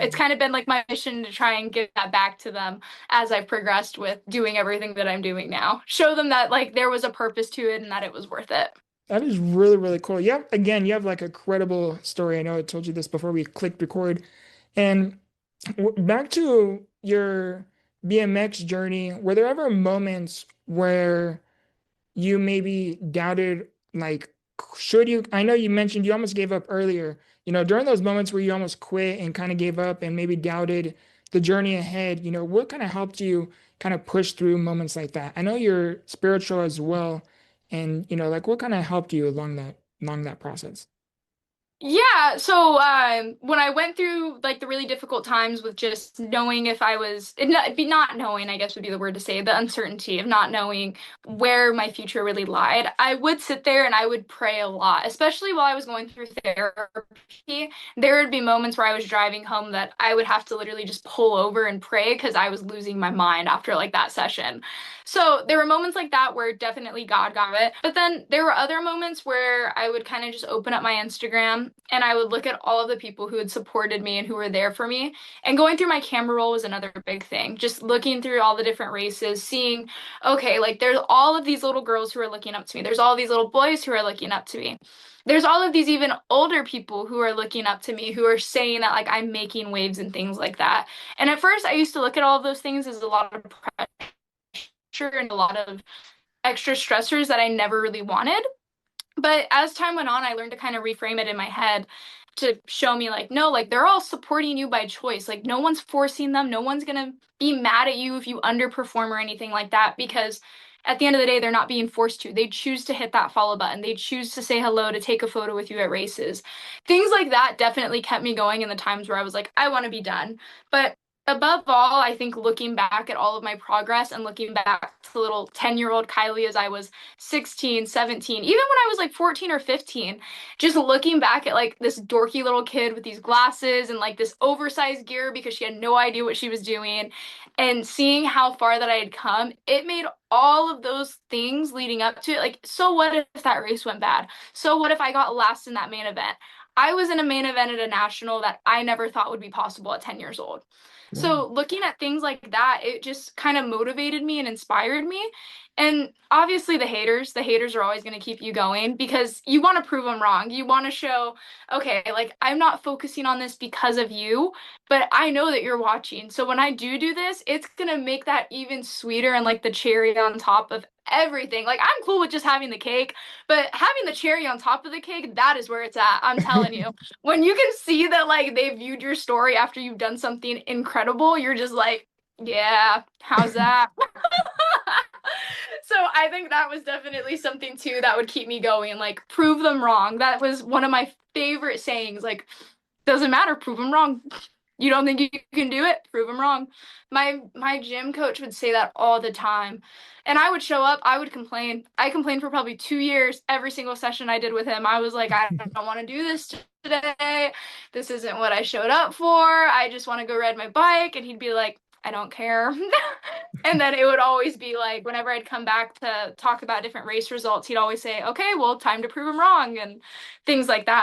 it's kind of been like my mission to try and give that back to them as I've progressed with doing everything that I'm doing now. Show them that like there was a purpose to it and that it was worth it. That is really, really cool. Again, you have like a credible story. I know I told you this before we clicked record. And back to your BMX journey, were there ever moments where you maybe doubted, like, should you? I know you mentioned you almost gave up earlier. During those moments where you almost quit and kind of gave up and maybe doubted the journey ahead, what kind of helped you kind of push through moments like that? I know you're spiritual as well, and like what kind of helped you along that process? Yeah, so when I went through like the really difficult times with just knowing if I was not knowing, I guess would be the word to say, the uncertainty of not knowing where my future really lied, I would sit there and I would pray a lot, especially while I was going through therapy. There would be moments where I was driving home that I would have to literally just pull over and pray because I was losing my mind after like that session. So there were moments like that where definitely God got it. But then there were other moments where I would kind of just open up my Instagram and I would look at all of the people who had supported me and who were there for me. And going through my camera roll was another big thing. Just looking through all the different races, seeing, okay, like there's all of these little girls who are looking up to me. There's all these little boys who are looking up to me. There's all of these even older people who are looking up to me, who are saying that like I'm making waves and things like that. And at first I used to look at all of those things as a lot of pressure and a lot of extra stressors that I never really wanted. But as time went on, I learned to kind of reframe it in my head to show me like, no, like they're all supporting you by choice. Like no one's forcing them. No one's gonna be mad at you if you underperform or anything like that because at the end of the day, they're not being forced to. They choose to hit that follow button. They choose to say hello, to take a photo with you at races. Things like that definitely kept me going in the times where I was like, I want to be done. But above all, I think looking back at all of my progress and looking back to little 10-year-old Kylie as I was 16, 17, even when I was like 14 or 15, just looking back at like this dorky little kid with these glasses and like this oversized gear because she had no idea what she was doing and seeing how far that I had come, it made all of those things leading up to it like, so what if that race went bad? So what if I got last in that main event? I was in a main event at a national that I never thought would be possible at 10 years old. Wow. So looking at things like that, it just kind of motivated me and inspired me. And obviously the haters are always going to keep you going because you want to prove them wrong. You want to show, okay, like I'm not focusing on this because of you, but I know that you're watching. So when I do this, it's going to make that even sweeter and like the cherry on top of everything. Like I'm cool with just having the cake, but having the cherry on top of the cake, that is where it's at. I'm telling you when you can see that like they viewed your story after you've done something incredible, you're just like, yeah, how's that? So I think that was definitely something too that would keep me going, like prove them wrong. That was one of my favorite sayings, like doesn't matter, prove them wrong. You don't think you can do it? Prove them wrong. My gym coach would say that all the time. And I would show up, I would complain. I complained for probably 2 years, every single session I did with him. I was like, I don't want to do this today. This isn't what I showed up for. I just want to go ride my bike. And he'd be like, I don't care. And then it would always be like, whenever I'd come back to talk about different race results, he'd always say, okay, well, time to prove him wrong and things like that.